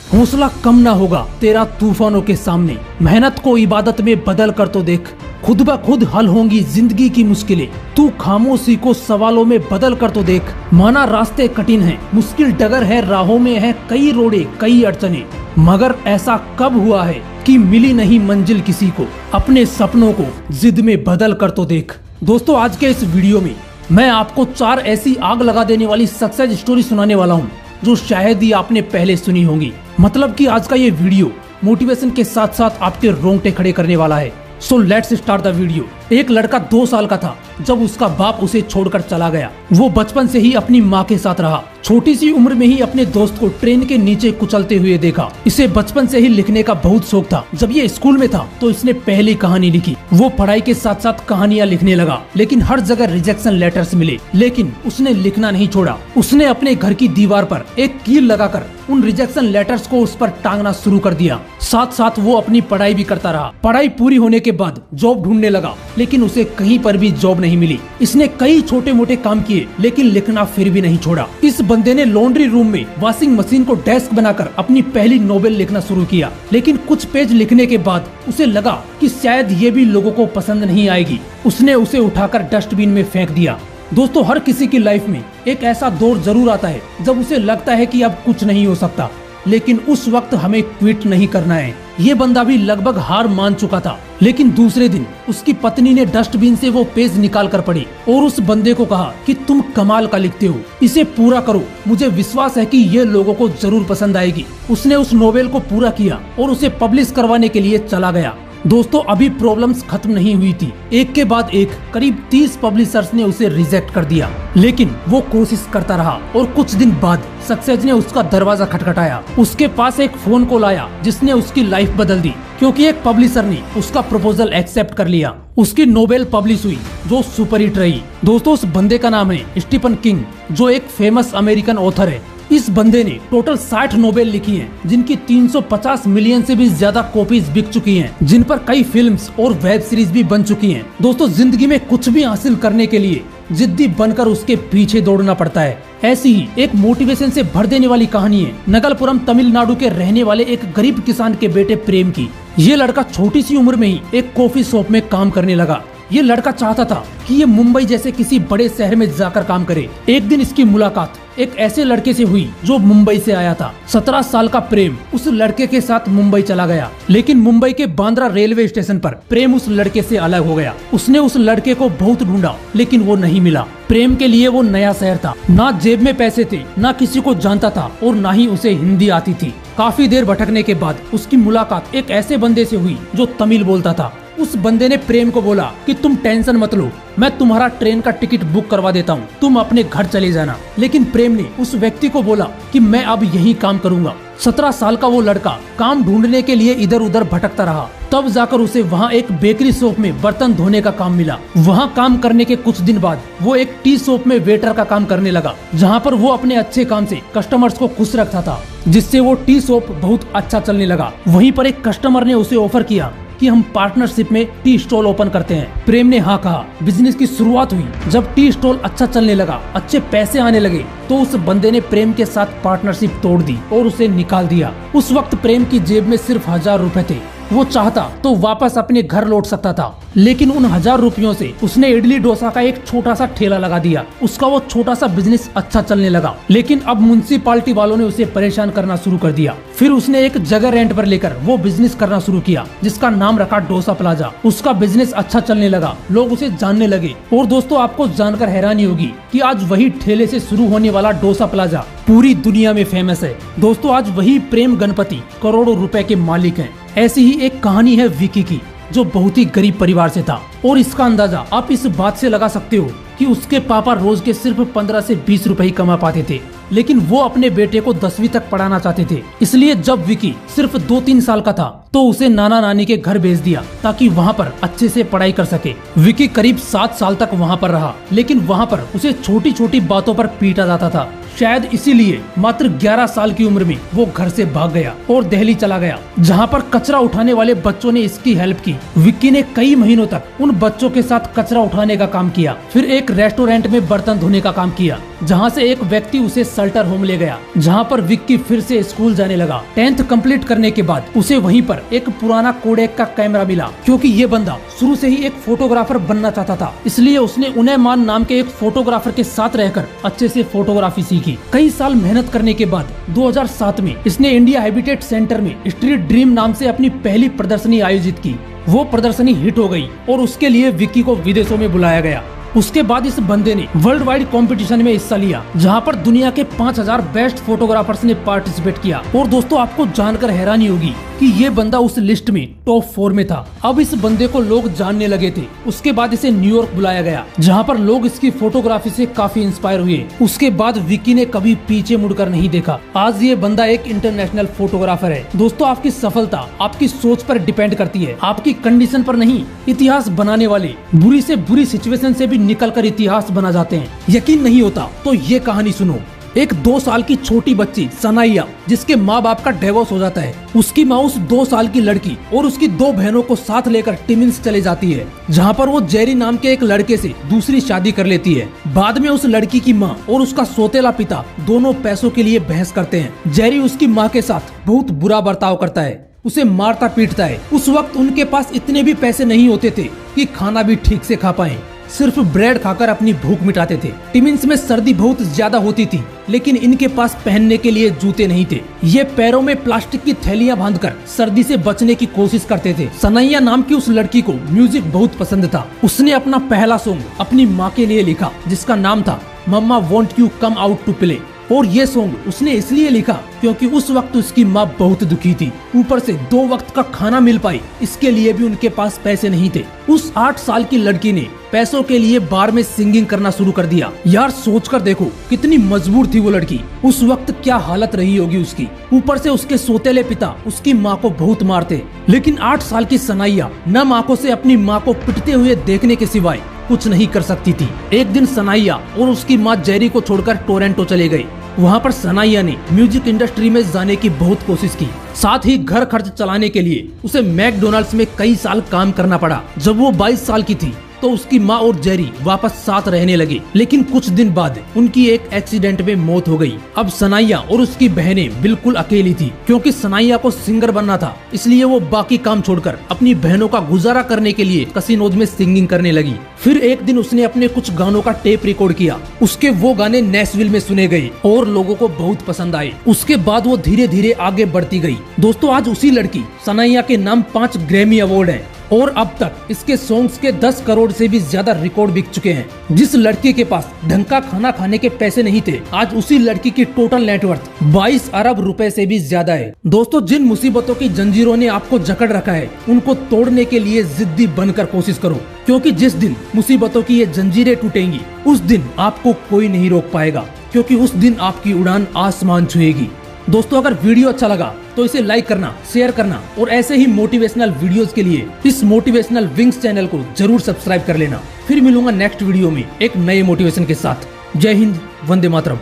हौसला कम ना होगा तेरा तूफानों के सामने। मेहनत को इबादत में बदल कर तो देख, खुद ब खुद हल होंगी जिंदगी की मुश्किलें। तू खामोशी को सवालों में बदल कर तो देख। माना रास्ते कठिन हैं, मुश्किल डगर है, राहों में है कई रोड़े कई अड़चने, मगर ऐसा कब हुआ है कि मिली नहीं मंजिल किसी को। अपने सपनों को जिद में बदल कर तो देख। दोस्तों, आज के इस वीडियो में मैं आपको 4 ऐसी आग लगा देने वाली सक्सेस स्टोरी सुनाने वाला हूँ जो शायद ही आपने पहले सुनी होंगी। मतलब कि आज का ये वीडियो मोटिवेशन के साथ साथ आपके रोंगटे खड़े करने वाला है। So let's start the video. एक लड़का 2 साल का था जब उसका बाप उसे छोड़कर चला गया। वो बचपन से ही अपनी माँ के साथ रहा। छोटी सी उम्र में ही अपने दोस्त को ट्रेन के नीचे कुचलते हुए देखा। इसे बचपन से ही लिखने का बहुत शौक था। जब ये स्कूल में था तो इसने पहली कहानी लिखी। वो पढ़ाई के साथ साथ कहानियाँ लिखने लगा, लेकिन हर जगह रिजेक्शन लेटर्स मिले। लेकिन उसने लिखना नहीं छोड़ा। उसने अपने घर की दीवार पर एक कील लगाकर उन रिजेक्शन लेटर्स को उस पर टांगना शुरू कर दिया। साथ साथ वो अपनी पढ़ाई भी करता रहा। पढ़ाई पूरी होने के बाद जॉब ढूंढने लगा, लेकिन उसे कहीं पर भी जॉब नहीं मिली। इसने कई छोटे मोटे काम किए, लेकिन लिखना फिर भी नहीं छोड़ा। इस बंदे ने लॉन्ड्री रूम में वॉशिंग मशीन को डेस्क बनाकर अपनी पहली नोवेल लिखना शुरू किया। लेकिन कुछ पेज लिखने के बाद उसे लगा कि शायद ये भी लोगों को पसंद नहीं आएगी। उसने उसे उठाकर डस्टबिन में फेंक दिया। दोस्तों, हर किसी की लाइफ में एक ऐसा दौर जरूर आता है जब उसे लगता है कि अब कुछ नहीं हो सकता, लेकिन उस वक्त हमें क्विट नहीं करना है। ये बंदा भी लगभग हार मान चुका था, लेकिन दूसरे दिन उसकी पत्नी ने डस्टबिन से वो पेज निकाल कर पढ़ी और उस बंदे को कहा कि तुम कमाल का लिखते हो, इसे पूरा करो, मुझे विश्वास है कि ये लोगों को जरूर पसंद आएगी। उसने उस नोवेल को पूरा किया और उसे पब्लिश करवाने के लिए चला गया। दोस्तों, अभी प्रॉब्लम्स खत्म नहीं हुई थी। एक के बाद एक करीब 30 पब्लिशर्स ने उसे रिजेक्ट कर दिया, लेकिन वो कोशिश करता रहा और कुछ दिन बाद सक्सेस ने उसका दरवाजा खटखटाया। उसके पास एक फोन कॉल आया जिसने उसकी लाइफ बदल दी, क्योंकि एक पब्लिशर ने उसका प्रपोजल एक्सेप्ट कर लिया। उसकी नोवेल पब्लिश हुई जो सुपरहिट रही। दोस्तों, उस बंदे का नाम है स्टीफन किंग, जो एक फेमस अमेरिकन ऑथर है। इस बंदे ने टोटल 60 नोवेल लिखी हैं, जिनकी 350 मिलियन से भी ज्यादा कॉपीज बिक चुकी हैं, जिन पर कई फिल्म्स और वेब सीरीज भी बन चुकी हैं। दोस्तों, जिंदगी में कुछ भी हासिल करने के लिए जिद्दी बनकर उसके पीछे दौड़ना पड़ता है। ऐसी ही एक मोटिवेशन से भर देने वाली कहानी है नगलपुरम तमिलनाडु के रहने वाले एक गरीब किसान के बेटे प्रेम की। ये लड़का छोटी सी उम्र में ही एक कॉफी शॉप में काम करने लगा। ये लड़का चाहता था कि ये मुंबई जैसे किसी बड़े शहर में जाकर काम करे। एक दिन इसकी मुलाकात एक ऐसे लड़के से हुई जो मुंबई से आया था। 17 साल का प्रेम उस लड़के के साथ मुंबई चला गया, लेकिन मुंबई के बांद्रा रेलवे स्टेशन पर प्रेम उस लड़के से अलग हो गया। उसने उस लड़के को बहुत ढूंढा, लेकिन वो नहीं मिला। प्रेम के लिए वो नया शहर था, ना जेब में पैसे थे, ना किसी को जानता था और ना ही उसे हिंदी आती थी। काफी देर भटकने के बाद उसकी मुलाकात एक ऐसे बंदे से हुई जो तमिल बोलता था। उस बंदे ने प्रेम को बोला कि तुम टेंशन मत लो, मैं तुम्हारा ट्रेन का टिकट बुक करवा देता हूँ, तुम अपने घर चले जाना। लेकिन प्रेम ने उस व्यक्ति को बोला कि मैं अब यही काम करूँगा। 17 साल का वो लड़का काम ढूंढने के लिए इधर उधर भटकता रहा। तब जाकर उसे वहाँ एक बेकरी शॉप में बर्तन धोने का काम मिला। वहाँ काम करने के कुछ दिन बाद वो एक टी शॉप में वेटर का काम करने लगा, जहाँ पर वो अपने अच्छे काम से कस्टमर्स को खुश रखता था, जिससे वो टी शॉप बहुत अच्छा चलने लगा। वहीं पर एक कस्टमर ने उसे ऑफर किया कि हम पार्टनरशिप में टी स्टॉल ओपन करते हैं। प्रेम ने हाँ कहा। बिजनेस की शुरुआत हुई। जब टी स्टॉल अच्छा चलने लगा, अच्छे पैसे आने लगे, तो उस बंदे ने प्रेम के साथ पार्टनरशिप तोड़ दी और उसे निकाल दिया। उस वक्त प्रेम की जेब में सिर्फ 1000 रुपए थे। वो चाहता तो वापस अपने घर लौट सकता था, लेकिन उन 1000 रुपयों से उसने इडली डोसा का एक छोटा सा ठेला लगा दिया। उसका वो छोटा सा बिजनेस अच्छा चलने लगा, लेकिन अब म्युनिसिपालिटी वालों ने उसे परेशान करना शुरू कर दिया। फिर उसने एक जगह रेंट पर लेकर वो बिजनेस करना शुरू किया, जिसका नाम रखा डोसा प्लाजा। उसका बिजनेस अच्छा चलने लगा, लोग उसे जानने लगे। और दोस्तों, आपको जानकर हैरानी होगी कि आज वही ठेले से शुरू होने वाला डोसा प्लाजा पूरी दुनिया में फेमस है। दोस्तों, आज वही प्रेम गणपति करोड़ों रुपए के मालिक हैं। ऐसी ही एक कहानी है विकी की, जो बहुत ही गरीब परिवार से था, और इसका अंदाजा आप इस बात से लगा सकते हो कि उसके पापा रोज के सिर्फ 15 से 20 रुपए ही कमा पाते थे, लेकिन वो अपने बेटे को 10वीं तक पढ़ाना चाहते थे। इसलिए जब विकी सिर्फ 2-3 साल का था तो उसे नाना नानी के घर भेज दिया, ताकि वहाँ पर अच्छे से पढ़ाई कर सके। विकी करीब 7 साल तक वहाँ पर रहा, लेकिन वहाँ पर उसे छोटी छोटी बातों पर पीटा जाता था। शायद इसीलिए मात्र 11 साल की उम्र में वो घर से भाग गया और दिल्ली चला गया, जहाँ पर कचरा उठाने वाले बच्चों ने इसकी हेल्प की। विक्की ने कई महीनों तक उन बच्चों के साथ कचरा उठाने का काम किया, फिर एक रेस्टोरेंट में बर्तन धोने का काम किया, जहाँ से एक व्यक्ति उसे शेल्टर होम ले गया, जहाँ पर विक्की फिर से स्कूल जाने लगा। 10th कंप्लीट करने के बाद उसे वहीं पर एक पुराना कोडेक का कैमरा मिला, क्योंकि ये बंदा शुरू से ही एक फोटोग्राफर बनना चाहता था। इसलिए उसने उन्नयमान नाम के एक फोटोग्राफर के साथ रहकर अच्छे से फोटोग्राफी सीखी। कई साल मेहनत करने के बाद 2007 में इसने इंडिया हैबिटेट सेंटर में स्ट्रीट ड्रीम नाम से अपनी पहली प्रदर्शनी आयोजित की। वो प्रदर्शनी हिट हो गई और उसके लिए विक्की को विदेशों में बुलाया गया। उसके बाद इस बंदे ने वर्ल्ड वाइड कंपटीशन में हिस्सा लिया, जहां पर दुनिया के 5000 बेस्ट फोटोग्राफर्स ने पार्टिसिपेट किया। और दोस्तों, आपको जानकर हैरानी होगी कि ये बंदा उस लिस्ट में टॉप 4 में था। अब इस बंदे को लोग जानने लगे थे। उसके बाद इसे न्यूयॉर्क बुलाया गया, जहां पर लोग इसकी फोटोग्राफी से काफी इंस्पायर हुए। उसके बाद विक्की ने कभी पीछे मुड़कर नहीं देखा। आज ये बंदा एक इंटरनेशनल फोटोग्राफर है। दोस्तों, आपकी सफलता आपकी सोच पर डिपेंड करती है, आपकी कंडीशन पर नहीं। इतिहास बनाने वाले बुरी से बुरी सिचुएशन से भी निकलकर इतिहास बना जाते हैं। यकीन नहीं होता तो ये कहानी सुनो। एक 2 साल की छोटी बच्ची सनाइया, जिसके माँ बाप का डिवोर्स हो जाता है, उसकी माँ उस 2 साल की लड़की और उसकी 2 बहनों को साथ लेकर टिमिन्स चले जाती है, जहाँ पर वो जेरी नाम के एक लड़के से दूसरी शादी कर लेती है। बाद में उस लड़की की माँ और उसका सौतेला पिता दोनों पैसों के लिए बहस करते हैं। जेरी उसकी माँ के साथ बहुत बुरा बर्ताव करता है, उसे मारता पीटता है। उस वक्त उनके पास इतने भी पैसे नहीं होते थे कि खाना भी ठीक से खा पाए, सिर्फ ब्रेड खाकर अपनी भूख मिटाते थे। टिमिन्स में सर्दी बहुत ज्यादा होती थी, लेकिन इनके पास पहनने के लिए जूते नहीं थे। ये पैरों में प्लास्टिक की थैलियां बांधकर सर्दी से बचने की कोशिश करते थे। सनाइया नाम की उस लड़की को म्यूजिक बहुत पसंद था। उसने अपना पहला सॉन्ग अपनी माँ के लिए लिखा, जिसका नाम था mama want you come out to play. और ये सॉन्ग उसने इसलिए लिखा क्योंकि उस वक्त उसकी माँ बहुत दुखी थी। ऊपर से 2 वक्त का खाना मिल पाए, इसके लिए भी उनके पास पैसे नहीं थे। उस 8 साल की लड़की ने पैसों के लिए बार में सिंगिंग करना शुरू कर दिया। यार, सोचकर देखो कितनी मजबूर थी वो लड़की। उस वक्त क्या हालत रही होगी उसकी। ऊपर से उसके सौतेले पिता उसकी माँ को बहुत मारते, लेकिन 8 साल की सनाइया नम आंखों से अपनी माँ को पिटते हुए देखने के सिवाय कुछ नहीं कर सकती थी। एक दिन सनाइया और उसकी माँ जेरी को छोड़कर टोरंटो चले गए। वहाँ पर सनाइया ने म्यूजिक इंडस्ट्री में जाने की बहुत कोशिश की। साथ ही घर खर्च चलाने के लिए उसे मैकडोनाल्ड्स में कई साल काम करना पड़ा। जब वो 22 साल की थी तो उसकी माँ और जेरी वापस साथ रहने लगे, लेकिन कुछ दिन बाद उनकी एक एक्सीडेंट में मौत हो गई। अब सनाइया और उसकी बहनें बिल्कुल अकेली थी, क्योंकि सनाइया को सिंगर बनना था। इसलिए वो बाकी काम छोड़कर अपनी बहनों का गुजारा करने के लिए कसिनोज में सिंगिंग करने लगी। फिर एक दिन उसने अपने कुछ गानों का टेप रिकॉर्ड किया। उसके वो गाने नेशविल में सुने गए और लोगों को बहुत पसंद आए। उसके बाद वो धीरे धीरे आगे बढ़ती गई। दोस्तों, आज उसी लड़की सनाइया के नाम 5 ग्रैमी अवार्ड है और अब तक इसके सॉन्ग्स के 10 करोड़ से भी ज्यादा रिकॉर्ड बिक चुके हैं। जिस लड़की के पास ढंग का खाना खाने के पैसे नहीं थे, आज उसी लड़की की टोटल नेटवर्थ 22 अरब रुपए से भी ज्यादा है। दोस्तों, जिन मुसीबतों की जंजीरों ने आपको जकड़ रखा है, उनको तोड़ने के लिए जिद्दी बनकर कोशिश करो, क्योंकि जिस दिन मुसीबतों की ये जंजीरें टूटेंगी, उस दिन आपको कोई नहीं रोक पाएगा, क्योंकि उस दिन आपकी उड़ान आसमान छुएगी। दोस्तों, अगर वीडियो अच्छा लगा तो इसे लाइक करना, शेयर करना और ऐसे ही मोटिवेशनल वीडियोस के लिए इस मोटिवेशनल विंग्स चैनल को जरूर सब्सक्राइब कर लेना। फिर मिलूंगा नेक्स्ट वीडियो में एक नए मोटिवेशन के साथ। जय हिंद, वंदे मातरम।